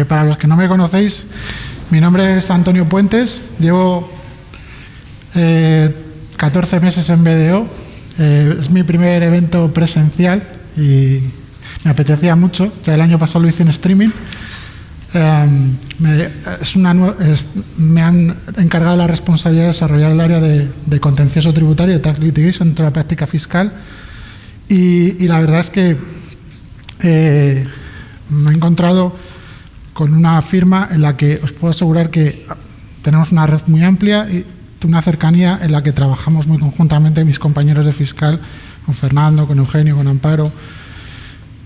Para los que no me conocéis, mi nombre es Antonio Puentes, llevo 14 meses en BDO, es mi primer evento presencial y me apetecía mucho, ya el año pasado lo hice en streaming. Me han encargado la responsabilidad de desarrollar el área de contencioso tributario, de tax litigation, dentro de la práctica fiscal, y la verdad es que me he encontrado con una firma en la que os puedo asegurar que tenemos una red muy amplia y una cercanía en la que trabajamos muy conjuntamente mis compañeros de fiscal, con Fernando, con Eugenio, con Amparo,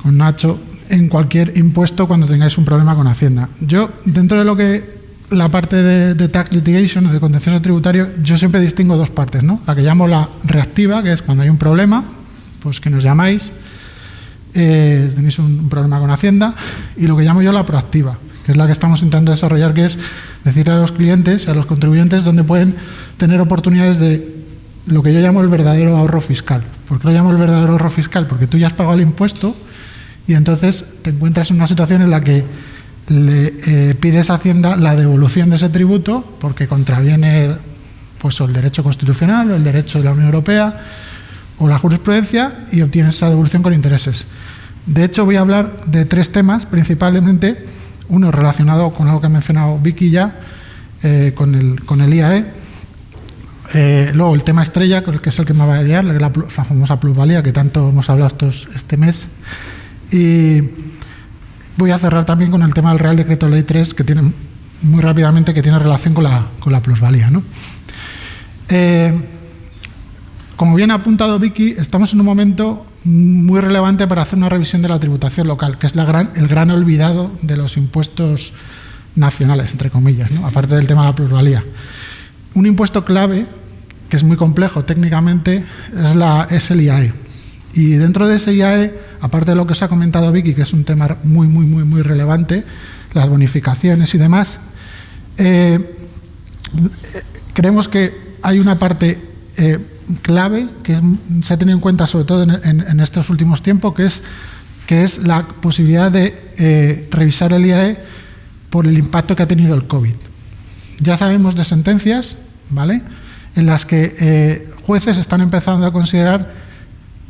con Nacho, en cualquier impuesto cuando tengáis un problema con Hacienda. Yo, dentro de lo que la parte de tax litigation, de contencioso tributario, yo siempre distingo dos partes, ¿no? La que llamo la reactiva, que es cuando hay un problema, pues que nos llamáis, tenéis un problema con Hacienda, y lo que llamo yo la proactiva, que es la que estamos intentando desarrollar, que es decirle a los clientes y a los contribuyentes dónde pueden tener oportunidades de lo que yo llamo el verdadero ahorro fiscal. ¿Por qué lo llamo el verdadero ahorro fiscal? Porque tú ya has pagado el impuesto y entonces te encuentras en una situación en la que le pides a Hacienda la devolución de ese tributo porque contraviene pues, el derecho constitucional o el derecho de la Unión Europea o la jurisprudencia y obtienes esa devolución con intereses. De hecho, voy a hablar de tres temas, principalmente uno relacionado con algo que ha mencionado Vicky ya, con el IAE. Luego el tema estrella, que es el que me va a guiar, la famosa plusvalía que tanto hemos hablado este mes. Y voy a cerrar también con el tema del Real Decreto Ley 3, que tiene muy rápidamente que tiene relación con la plusvalía, ¿no? Como bien ha apuntado Vicky, estamos en un momento muy relevante para hacer una revisión de la tributación local, que es el gran olvidado de los impuestos nacionales, entre comillas, ¿no? Aparte del tema de la plusvalía. Un impuesto clave, que es muy complejo técnicamente, es el IAE. Y dentro de ese IAE, aparte de lo que os ha comentado Vicky, que es un tema muy relevante, las bonificaciones y demás, creemos que hay una parte clave que se ha tenido en cuenta sobre todo en estos últimos tiempos, que es la posibilidad de revisar el IAE por el impacto que ha tenido el COVID. Ya sabemos de sentencias, ¿vale?, en las que jueces están empezando a considerar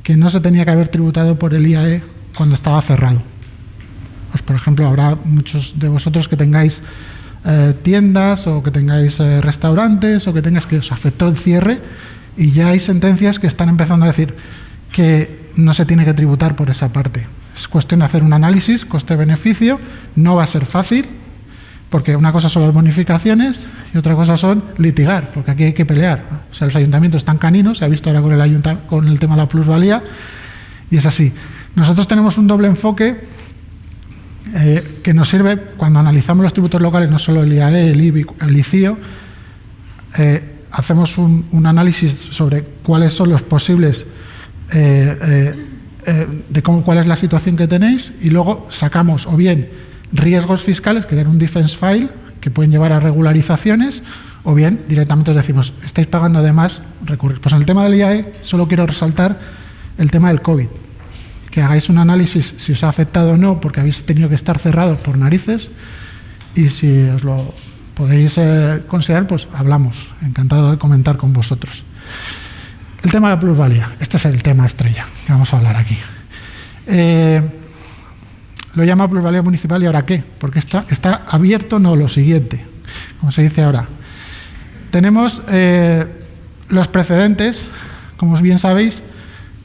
que no se tenía que haber tributado por el IAE cuando estaba cerrado. Pues, por ejemplo, habrá muchos de vosotros que tengáis tiendas o que tengáis restaurantes o que os afectó el cierre y ya hay sentencias que están empezando a decir que no se tiene que tributar por esa parte. Es cuestión de hacer un análisis, coste-beneficio, no va a ser fácil, porque una cosa son las bonificaciones y otra cosa son litigar, porque aquí hay que pelear, ¿no? O sea, los ayuntamientos están caninos, se ha visto ahora con el tema de la plusvalía, y es así. Nosotros tenemos un doble enfoque que nos sirve cuando analizamos los tributos locales, no solo el IAE, el IBI, el ICIO, hacemos un análisis sobre cuáles son los posibles, cuál es la situación que tenéis, y luego sacamos o bien riesgos fiscales, crear un defense file que pueden llevar a regularizaciones, o bien directamente os decimos, estáis pagando de más, recurrir. Pues en el tema del IAE solo quiero resaltar el tema del COVID, que hagáis un análisis si os ha afectado o no, porque habéis tenido que estar cerrados por narices, y si os lo podéis considerar, pues hablamos, encantado de comentar con vosotros. El tema de la plusvalía, este es el tema estrella que vamos a hablar aquí. Lo llama plusvalía municipal, ¿y ahora qué? Porque está abierto, no, lo siguiente, como se dice ahora. Tenemos los precedentes, como bien sabéis,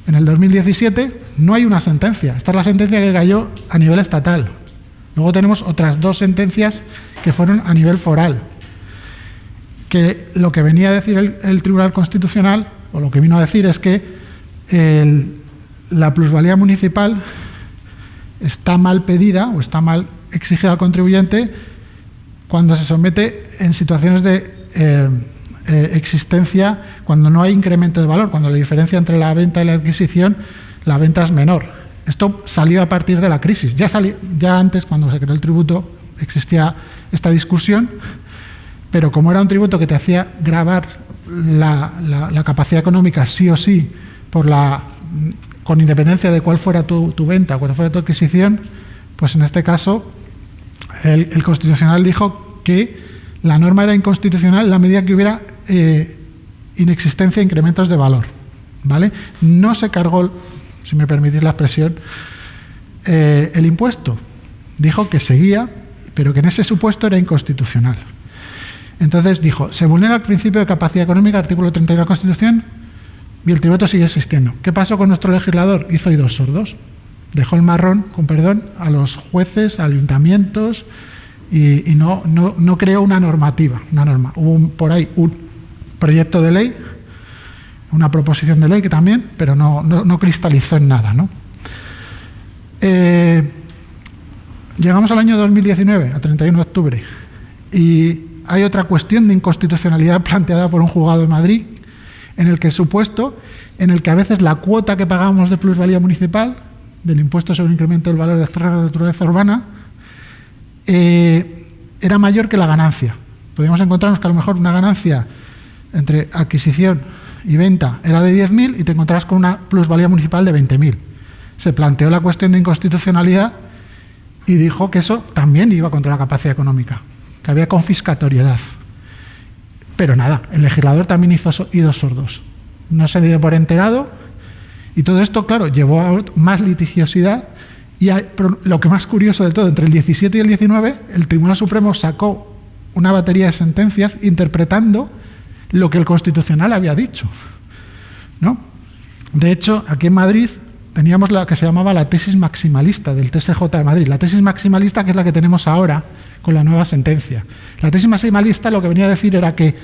en el 2017 no hay una sentencia. Esta es la sentencia que cayó a nivel estatal. Luego tenemos otras dos sentencias que fueron a nivel foral. Que lo que venía a decir el Tribunal Constitucional, o lo que vino a decir, es que la plusvalía municipal está mal pedida o está mal exigida al contribuyente cuando se somete en situaciones de existencia, cuando no hay incremento de valor, cuando la diferencia entre la venta y la adquisición, la venta es menor. Esto salió a partir de la crisis. Ya antes, cuando se creó el tributo, existía esta discusión, pero como era un tributo que te hacía gravar la capacidad económica sí o sí con independencia de cuál fuera tu venta, cuál fuera tu adquisición, pues en este caso El Constitucional dijo que la norma era inconstitucional en la medida que hubiera inexistencia de incrementos de valor, ¿vale? No se cargó, si me permitís la expresión, el impuesto. Dijo que seguía, pero que en ese supuesto era inconstitucional. Entonces dijo, se vulnera el principio de capacidad económica, artículo 31 de la Constitución, y el tributo sigue existiendo. ¿Qué pasó con nuestro legislador? Hizo oídos sordos. Dejó el marrón, con perdón, a los jueces, a ayuntamientos, y no creó una normativa, una norma. Hubo por ahí un proyecto de ley, una proposición de ley que también, pero no cristalizó en nada, ¿no? Llegamos al año 2019, a 31 de octubre, y hay otra cuestión de inconstitucionalidad planteada por un juzgado de Madrid, en el que supuesto, en el que a veces la cuota que pagamos de plusvalía municipal, del impuesto sobre el incremento del valor de la naturaleza urbana, era mayor que la ganancia. Podríamos encontrarnos que a lo mejor una ganancia entre adquisición y venta era de 10.000 y te encontrabas con una plusvalía municipal de 20.000. Se planteó la cuestión de inconstitucionalidad y dijo que eso también iba contra la capacidad económica, que había confiscatoriedad. Pero nada, el legislador también hizo oídos sordos. No se dio por enterado y todo esto, claro, llevó a más litigiosidad y pero lo que más curioso de todo, entre el 17 y el 19, el Tribunal Supremo sacó una batería de sentencias interpretando lo que el Constitucional había dicho, ¿no? De hecho, aquí en Madrid teníamos la que se llamaba la tesis maximalista del TSJ de Madrid. La tesis maximalista, que es la que tenemos ahora con la nueva sentencia. La tesis maximalista lo que venía a decir era que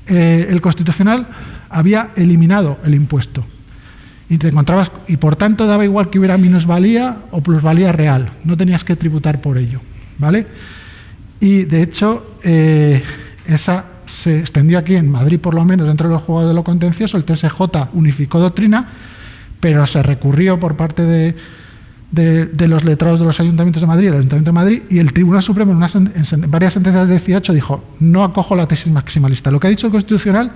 el Constitucional había eliminado el impuesto y te encontrabas, y por tanto daba igual que hubiera minusvalía o plusvalía real, no tenías que tributar por ello, ¿vale? Y de hecho esa se extendió aquí en Madrid, por lo menos dentro de los juzgados de lo contencioso. El TSJ unificó doctrina, pero se recurrió por parte de los letrados de los ayuntamientos de Madrid, el Ayuntamiento de Madrid, y el Tribunal Supremo en varias sentencias del 18 dijo, no acojo la tesis maximalista. Lo que ha dicho el Constitucional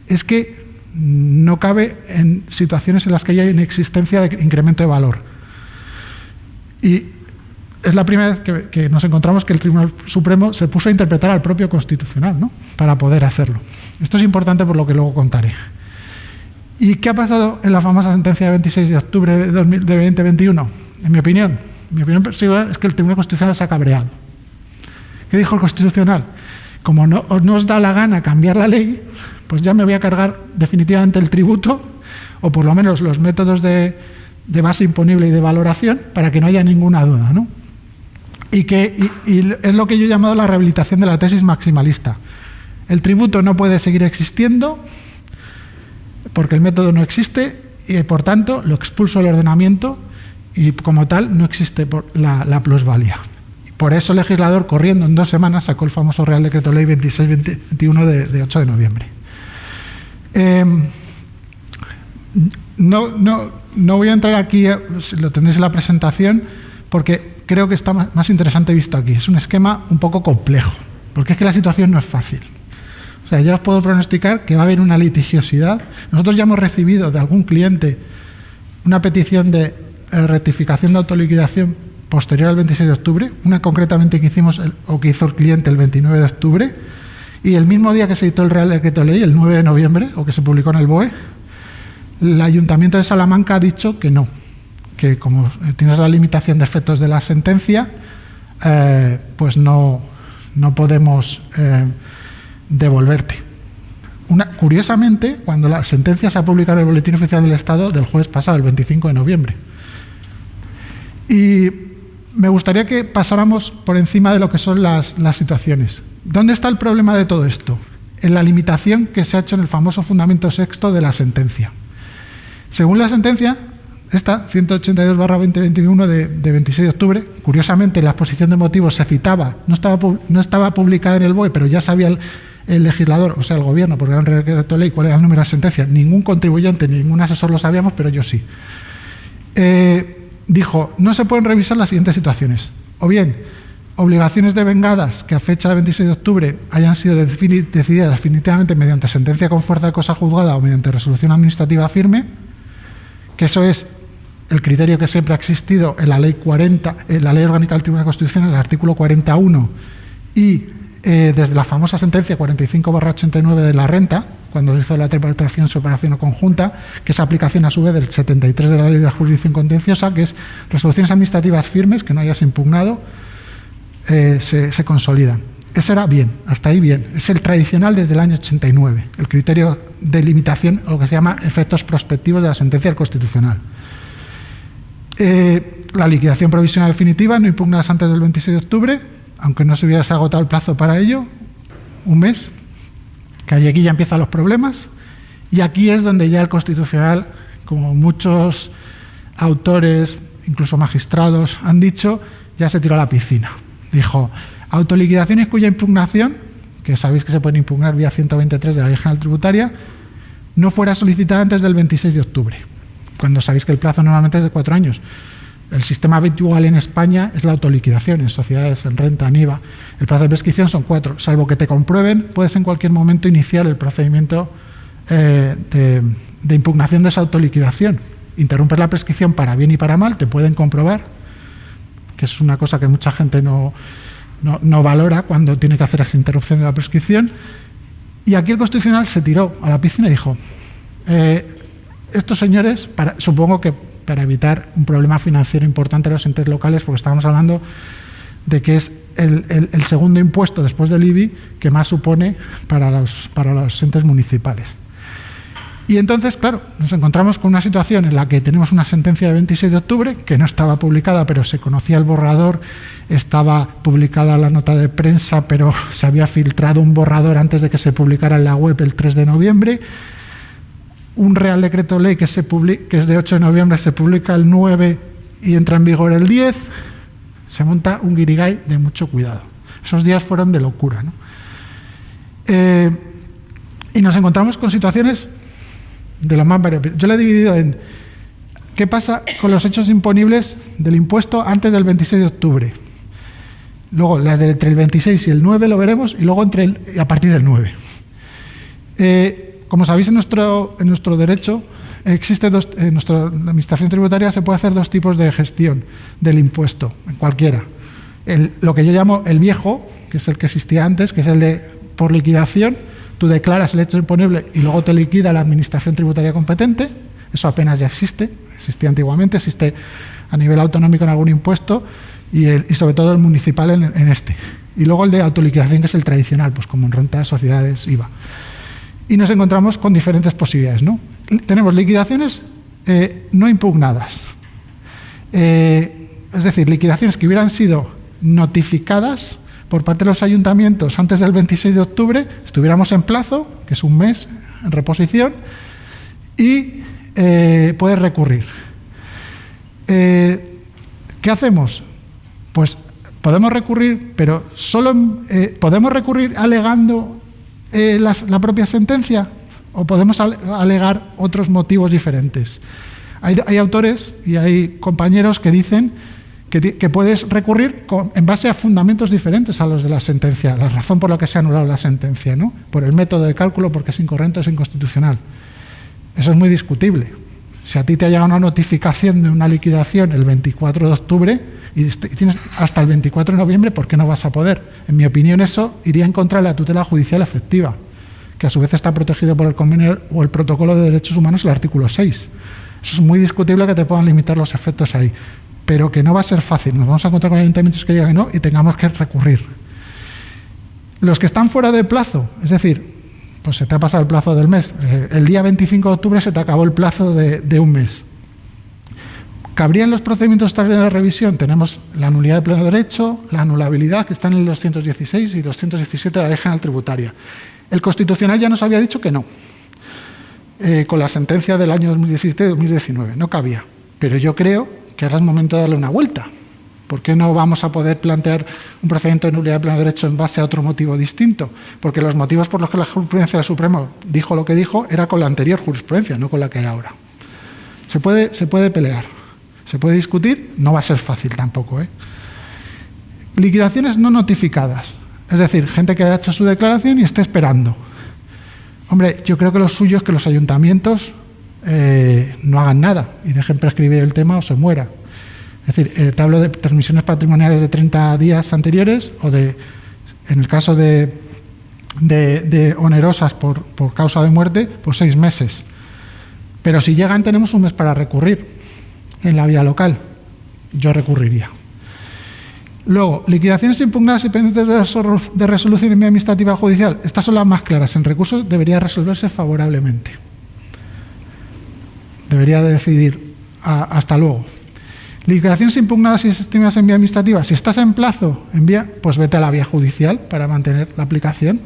es que no cabe en situaciones en las que haya inexistencia de incremento de valor. Y es la primera vez que nos encontramos que el Tribunal Supremo se puso a interpretar al propio Constitucional, ¿no?, para poder hacerlo. Esto es importante por lo que luego contaré. ¿Y qué ha pasado en la famosa sentencia de 26 de octubre de 2021? En mi opinión personal es que el Tribunal Constitucional se ha cabreado. ¿Qué dijo el Constitucional? Como no os da la gana cambiar la ley, pues ya me voy a cargar definitivamente el tributo, o por lo menos los métodos de base imponible y de valoración, para que no haya ninguna duda, ¿no? Y es lo que yo he llamado la rehabilitación de la tesis maximalista. El tributo no puede seguir existiendo porque el método no existe y, por tanto, lo expulso del ordenamiento y, como tal, no existe la plusvalía. Por eso el legislador, corriendo en 2 semanas, sacó el famoso Real Decreto Ley 2621 de 8 de noviembre. No voy a entrar aquí, lo tendréis en la presentación, porque creo que está más interesante visto aquí. Es un esquema un poco complejo, porque es que la situación no es fácil. O sea, ya os puedo pronosticar que va a haber una litigiosidad. Nosotros ya hemos recibido de algún cliente una petición de rectificación de autoliquidación posterior al 26 de octubre, una concretamente que hicimos que hizo el cliente el 29 de octubre, y el mismo día que se editó el Real Decreto Ley, el 9 de noviembre, o que se publicó en el BOE, el Ayuntamiento de Salamanca ha dicho que no, que como tienes la limitación de efectos de la sentencia, pues no podemos devolverte. Curiosamente, cuando la sentencia se ha publicado en el Boletín Oficial del Estado del jueves pasado, el 25 de noviembre. Y me gustaría que pasáramos por encima de lo que son las situaciones. ¿Dónde está el problema de todo esto? En la limitación que se ha hecho en el famoso fundamento sexto de la sentencia. Según la sentencia, esta 182/2021 de 26 de octubre, curiosamente en la exposición de motivos se citaba, no estaba publicada en el BOE, pero ya sabía el legislador, o sea, el gobierno, porque era un decreto de ley, cuál era el número de sentencia. Ningún contribuyente, ningún asesor lo sabíamos, pero yo sí. Dijo, no se pueden revisar las siguientes situaciones. O bien, obligaciones devengadas que a fecha de 26 de octubre hayan sido decididas definitivamente mediante sentencia con fuerza de cosa juzgada o mediante resolución administrativa firme, que eso es el criterio que siempre ha existido en la Ley 40, en la Ley Orgánica del Tribunal Constitucional, en el artículo 41, y desde la famosa sentencia 45/89 de la renta, cuando se hizo la interpretación sobre operación conjunta, que es aplicación a su vez del 73 de la Ley de la Jurisdicción Contenciosa, que es resoluciones administrativas firmes que no hayas impugnado, se consolidan. Ese era bien, hasta ahí bien. Es el tradicional desde el año 89, el criterio de limitación, o lo que se llama efectos prospectivos de la sentencia del Constitucional. La liquidación provisional definitiva, no impugnadas antes del 26 de octubre, aunque no se hubiese agotado el plazo para ello, un mes, que aquí ya empiezan los problemas, y aquí es donde ya el Constitucional, como muchos autores, incluso magistrados, han dicho, ya se tiró a la piscina. Dijo, autoliquidaciones cuya impugnación, que sabéis que se pueden impugnar vía 123 de la Ley General Tributaria, no fuera solicitada antes del 26 de octubre, cuando sabéis que el plazo normalmente es de 4 años. El sistema habitual en España es la autoliquidación, en sociedades, en renta, en IVA. El plazo de prescripción son 4. Salvo que te comprueben, puedes en cualquier momento iniciar el procedimiento de impugnación de esa autoliquidación. Interrumpes la prescripción para bien y para mal, te pueden comprobar, que es una cosa que mucha gente no valora cuando tiene que hacer esa interrupción de la prescripción. Y aquí el Constitucional se tiró a la piscina y dijo, estos señores, supongo que para evitar un problema financiero importante a los entes locales, porque estábamos hablando de que es el segundo impuesto después del IBI que más supone para los entes municipales. Y entonces, claro, nos encontramos con una situación en la que tenemos una sentencia de 26 de octubre, que no estaba publicada, pero se conocía el borrador, estaba publicada la nota de prensa, pero se había filtrado un borrador antes de que se publicara en la web el 3 de noviembre, un Real Decreto Ley que es de 8 de noviembre, se publica el 9 y entra en vigor el 10, se monta un guirigay de mucho cuidado. Esos días fueron de locura, ¿no? Y nos encontramos con situaciones de lo más variables. Yo lo he dividido en qué pasa con los hechos imponibles del impuesto antes del 26 de octubre. Luego, las de entre el 26 y el 9 lo veremos, y luego a partir del 9. Como sabéis, en nuestro derecho existe en nuestra administración tributaria se puede hacer 2 tipos de gestión del impuesto, en cualquiera. Lo que yo llamo el viejo, que es el que existía antes, que es el de por liquidación. Tú declaras el hecho imponible y luego te liquida la administración tributaria competente. Eso apenas ya existe, existía antiguamente, existe a nivel autonómico en algún impuesto y sobre todo el municipal en este. Y luego el de autoliquidación, que es el tradicional, pues como en renta, sociedades, IVA. Y nos encontramos con diferentes posibilidades, ¿no? Tenemos liquidaciones no impugnadas. Es decir, liquidaciones que hubieran sido notificadas por parte de los ayuntamientos antes del 26 de octubre, estuviéramos en plazo, que es un mes en reposición, y puedes recurrir. ¿Qué hacemos? Pues podemos recurrir, pero solo podemos recurrir alegando la propia sentencia, o podemos alegar otros motivos diferentes. Hay autores y hay compañeros que dicen que puedes recurrir en base a fundamentos diferentes a los de la sentencia, la razón por la que se ha anulado la sentencia, ¿no? Por el método de cálculo, porque es incorrecto, es inconstitucional. Eso es muy discutible. Si a ti te ha llegado una notificación de una liquidación el 24 de octubre y tienes hasta el 24 de noviembre, ¿por qué no vas a poder? En mi opinión, eso iría en contra de la tutela judicial efectiva, que a su vez está protegido por el convenio o el protocolo de derechos humanos, el artículo 6. Eso es muy discutible, que te puedan limitar los efectos ahí, pero que no va a ser fácil. Nos vamos a encontrar con ayuntamientos que digan que no y tengamos que recurrir. Los que están fuera de plazo, es decir, pues se te ha pasado el plazo del mes, el día 25 de octubre se te acabó el plazo de un mes. ¿Cabrían los procedimientos extraordinarios de revisión? Tenemos la nulidad de pleno derecho, la anulabilidad, que están en el 216 y 217 de la Ley General Tributaria. El Constitucional ya nos había dicho que no, con la sentencia del año 2017-2019, no cabía. Pero yo creo que ahora es momento de darle una vuelta. ¿Por qué no vamos a poder plantear un procedimiento de nulidad de pleno derecho en base a otro motivo distinto? Porque los motivos por los que la jurisprudencia del Supremo dijo lo que dijo era con la anterior jurisprudencia, no con la que hay ahora. Se puede pelear, se puede discutir, no va a ser fácil tampoco, ¿eh? Liquidaciones no notificadas, es decir, gente que haya hecho su declaración y esté esperando. Hombre, yo creo que lo suyo es que los ayuntamientos no hagan nada y dejen prescribir el tema o se muera. Es decir, te hablo de transmisiones patrimoniales de 30 días anteriores o en el caso de onerosas por causa de muerte, pues 6 meses. Pero si llegan, tenemos un mes para recurrir en la vía local. Yo recurriría. Luego, liquidaciones impugnadas y pendientes de resolución en vía administrativa judicial. Estas son las más claras. En recurso debería resolverse favorablemente. Debería de decidir hasta luego. Liquidaciones impugnadas y desestimadas en vía administrativa. Si estás en plazo, pues vete a la vía judicial para mantener la aplicación.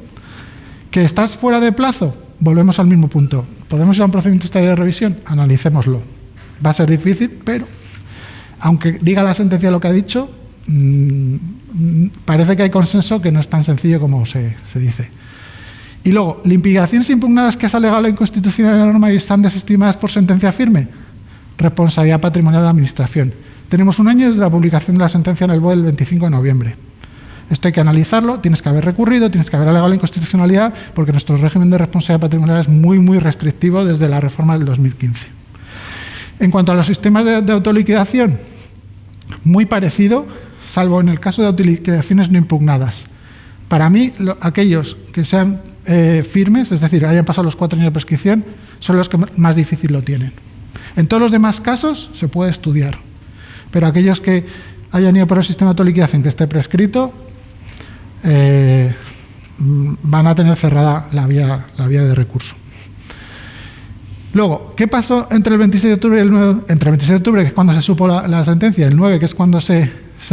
Que estás fuera de plazo, volvemos al mismo punto. ¿Podemos ir a un procedimiento extraordinario de revisión? Analicémoslo. Va a ser difícil, pero aunque diga la sentencia lo que ha dicho, parece que hay consenso que no es tan sencillo como se dice. Y luego, liquidaciones impugnadas que has alegado la inconstitucionalidad de la norma y están desestimadas por sentencia firme. Responsabilidad patrimonial de la Administración. Tenemos 1 año desde la publicación de la sentencia en el BOE el 25 de noviembre. Esto hay que analizarlo, tienes que haber recurrido, tienes que haber alegado la inconstitucionalidad, porque nuestro régimen de responsabilidad patrimonial es muy, muy restrictivo desde la reforma del 2015. En cuanto a los sistemas de autoliquidación, muy parecido, salvo en el caso de autoliquidaciones no impugnadas. Para mí, aquellos que sean firmes, es decir, hayan pasado los 4 años de prescripción, son los que más difícil lo tienen. En todos los demás casos se puede estudiar, pero aquellos que hayan ido por el sistema de autoliquidación que esté prescrito, van a tener cerrada la vía de recurso. Luego, ¿qué pasó entre el 26 de octubre y el 9? Entre el 26 de octubre, que es cuando se supo la sentencia, y el 9, que es cuando se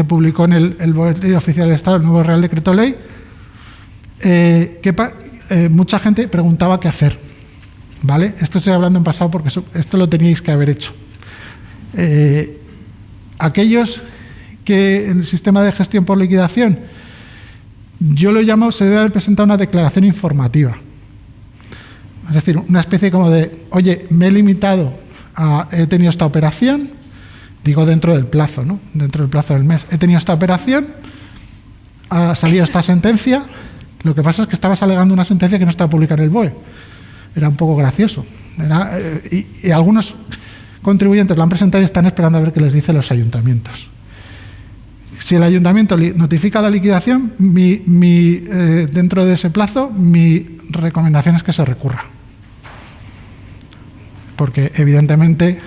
publicó en el Boletín Oficial del Estado el nuevo Real Decreto Ley, mucha gente preguntaba qué hacer. ¿Vale? Esto estoy hablando en pasado porque esto lo teníais que haber hecho. Aquellos que en el sistema de gestión por liquidación, yo lo llamo, se debe haber presentado una declaración informativa. Es decir, una especie como de, oye, me he limitado he tenido esta operación, digo dentro del plazo, ¿no? Dentro del plazo del mes. He tenido esta operación, ha salido esta sentencia, lo que pasa es que estabas alegando una sentencia que no estaba publicada en el BOE. Era un poco gracioso. Y algunos contribuyentes lo han presentado y están esperando a ver qué les dicen los ayuntamientos. Si el ayuntamiento notifica la liquidación, dentro de ese plazo, mi recomendación es que se recurra. Porque, evidentemente,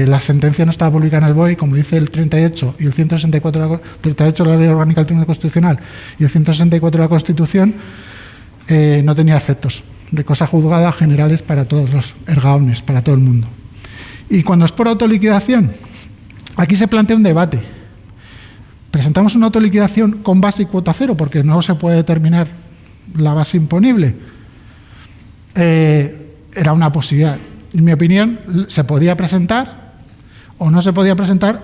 la sentencia no estaba publicada en el BOE, y como dice el 38 y el 164 38 de la Ley Orgánica del Tribunal Constitucional y el 164 de la Constitución, no tenía efectos de cosa juzgada generales para todos los ergaones, para todo el mundo. Y cuando es por autoliquidación, aquí se plantea un debate. Presentamos una autoliquidación con base y cuota cero, porque no se puede determinar la base imponible. Era una posibilidad. En mi opinión, se podía presentar o no se podía presentar,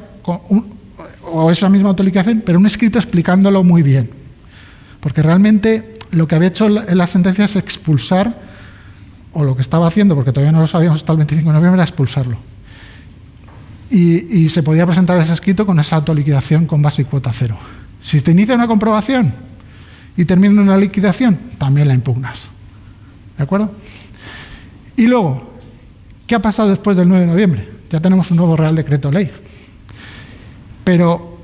o es la misma autoliquidación, pero un escrito explicándolo muy bien. Porque realmente lo que había hecho en la sentencia es expulsar, o lo que estaba haciendo, porque todavía no lo sabíamos hasta el 25 de noviembre, era expulsarlo. Y se podía presentar ese escrito con esa autoliquidación con base y cuota cero. Si te inicia una comprobación y termina en una liquidación, también la impugnas. ¿De acuerdo? Y luego, ¿qué ha pasado después del 9 de noviembre? Ya tenemos un nuevo Real Decreto Ley. Pero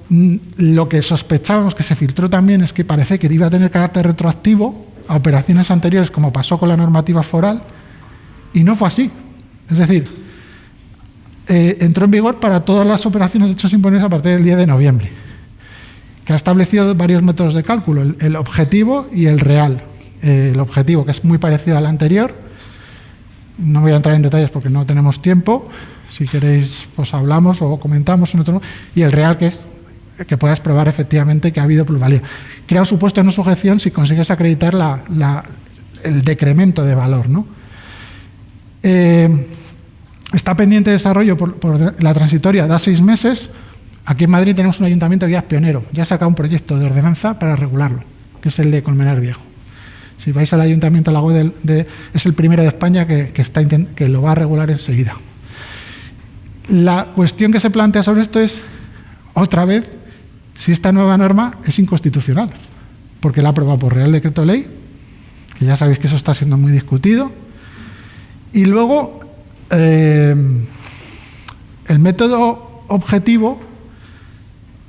lo que sospechábamos, que se filtró también, es que parece que iba a tener carácter retroactivo a operaciones anteriores, como pasó con la normativa foral, y no fue así. Es decir, entró en vigor para todas las operaciones de hechos imponibles a partir del 10 de noviembre, que ha establecido varios métodos de cálculo, el objetivo y el real. El objetivo, que es muy parecido al anterior, no voy a entrar en detalles porque no tenemos tiempo, si queréis pues hablamos o comentamos en otro, y el real, que es que puedas probar efectivamente que ha habido plusvalía. Crea un supuesto de no sujeción si consigues acreditar el decremento de valor, ¿no? Está pendiente de desarrollo por la transitoria, da 6 meses. Aquí en Madrid tenemos un ayuntamiento que ya es pionero, ya ha sacado un proyecto de ordenanza para regularlo, que es el de Colmenar Viejo. Si vais al ayuntamiento, la web es el primero de España que lo va a regular enseguida. La cuestión que se plantea sobre esto es, otra vez, si esta nueva norma es inconstitucional, porque la ha aprobado por Real Decreto Ley, que ya sabéis que eso está siendo muy discutido, y luego El método objetivo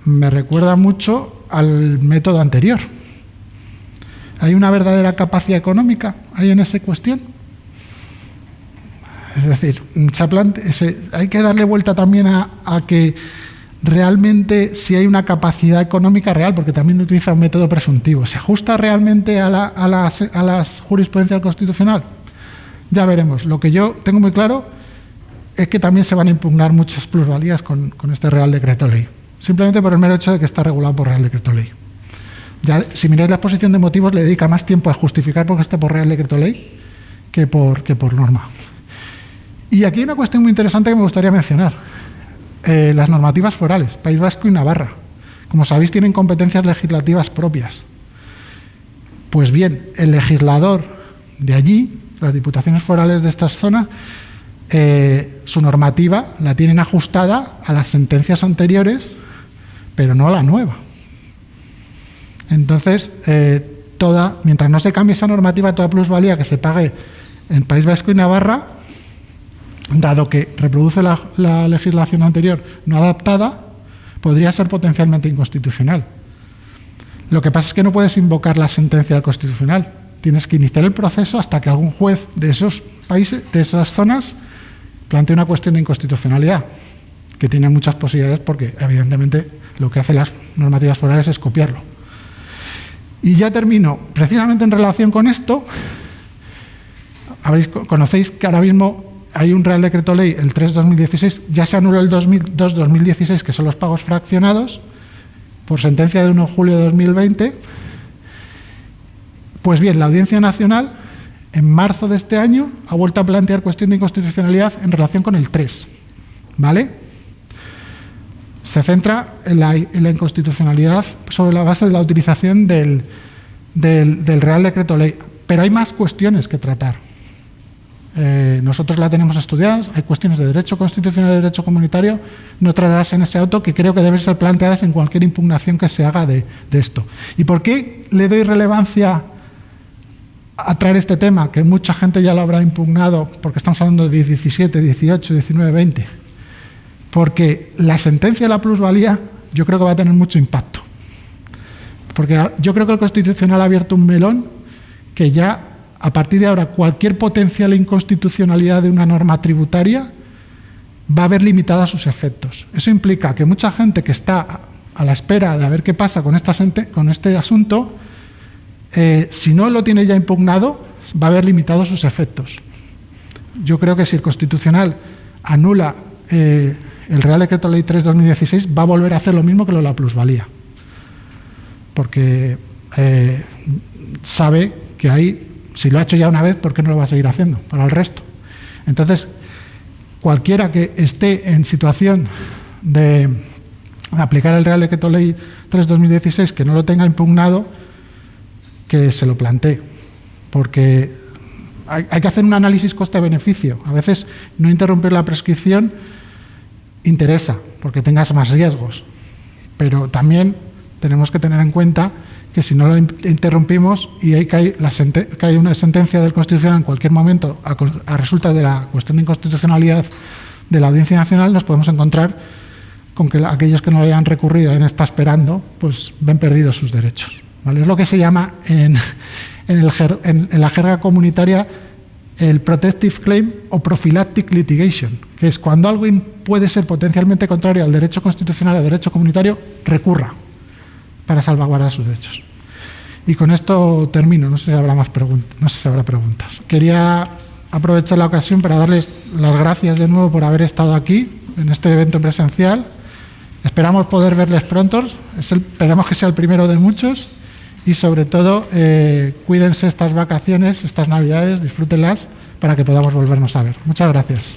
me recuerda mucho al método anterior. ¿Hay una verdadera capacidad económica ahí en esa cuestión? Es decir, hay que darle vuelta también a que realmente si hay una capacidad económica real, porque también utiliza un método presuntivo. ¿Se ajusta realmente a la jurisprudencia constitucional? Ya veremos. Lo que yo tengo muy claro es que también se van a impugnar muchas plusvalías con este Real Decreto Ley, simplemente por el mero hecho de que está regulado por Real Decreto Ley. Ya, si miráis la exposición de motivos, le dedica más tiempo a justificar por qué está por Real Decreto Ley que por norma. Y aquí hay una cuestión muy interesante que me gustaría mencionar. Las normativas forales, País Vasco y Navarra. Como sabéis, tienen competencias legislativas propias. Pues bien, el legislador de allí, las diputaciones forales de estas zonas, su normativa la tienen ajustada a las sentencias anteriores, pero no a la nueva. Entonces, mientras no se cambie esa normativa, toda plusvalía que se pague en País Vasco y Navarra, dado que reproduce la legislación anterior no adaptada, podría ser potencialmente inconstitucional. Lo que pasa es que no puedes invocar la sentencia del Constitucional. Tienes que iniciar el proceso hasta que algún juez de esos países, de esas zonas, plantee una cuestión de inconstitucionalidad, que tiene muchas posibilidades porque, evidentemente, lo que hacen las normativas forales es copiarlo. Y ya termino. Precisamente en relación con esto, conocéis que ahora mismo hay un Real Decreto Ley, el 3/2016, ya se anuló el 2/2016, que son los pagos fraccionados, por sentencia de 1 de julio de 2020. Pues bien, la Audiencia Nacional, en marzo de este año, ha vuelto a plantear cuestión de inconstitucionalidad en relación con el 3. ¿Vale? Se centra en la inconstitucionalidad sobre la base de la utilización del Real Decreto Ley. Pero hay más cuestiones que tratar. Nosotros la tenemos estudiada, hay cuestiones de derecho constitucional y derecho comunitario no tratadas en ese auto que creo que deben ser planteadas en cualquier impugnación que se haga de esto. ¿Y por qué le doy relevancia a traer este tema? Que mucha gente ya lo habrá impugnado, porque estamos hablando de 17, 18, 19, 20. Porque la sentencia de la plusvalía yo creo que va a tener mucho impacto. Porque yo creo que el Constitucional ha abierto un melón que ya, a partir de ahora, cualquier potencial inconstitucionalidad de una norma tributaria va a ver limitadas sus efectos. Eso implica que mucha gente que está a la espera de ver qué pasa con este asunto, si no lo tiene ya impugnado, va a ver limitados sus efectos. Yo creo que si el Constitucional anula el Real Decreto Ley 3/2016, va a volver a hacer lo mismo que lo de la plusvalía. Porque sabe que ahí, si lo ha hecho ya una vez, ¿por qué no lo va a seguir haciendo para el resto? Entonces, cualquiera que esté en situación de aplicar el Real Decreto Ley 3/2016, que no lo tenga impugnado, que se lo plantee. Porque hay que hacer un análisis coste-beneficio. A veces no interrumpir la prescripción interesa, porque tengas más riesgos. Pero también tenemos que tener en cuenta que si no lo interrumpimos y hay una sentencia del Constitucional en cualquier momento a resultas de la cuestión de inconstitucionalidad de la Audiencia Nacional, nos podemos encontrar con que aquellos que no lo hayan recurrido y está esperando, pues ven perdidos sus derechos. ¿Vale? Es lo que se llama en la jerga comunitaria el protective claim o prophylactic litigation, que es cuando algo puede ser potencialmente contrario al derecho constitucional o al derecho comunitario, recurra para salvaguardar sus derechos. Y con esto termino, no sé si habrá más preguntas, no sé si habrá preguntas. Quería aprovechar la ocasión para darles las gracias de nuevo por haber estado aquí en este evento presencial. Esperamos poder verles pronto, esperamos que sea el primero de muchos y sobre todo cuídense estas vacaciones, estas Navidades, disfrútenlas para que podamos volvernos a ver. Muchas gracias.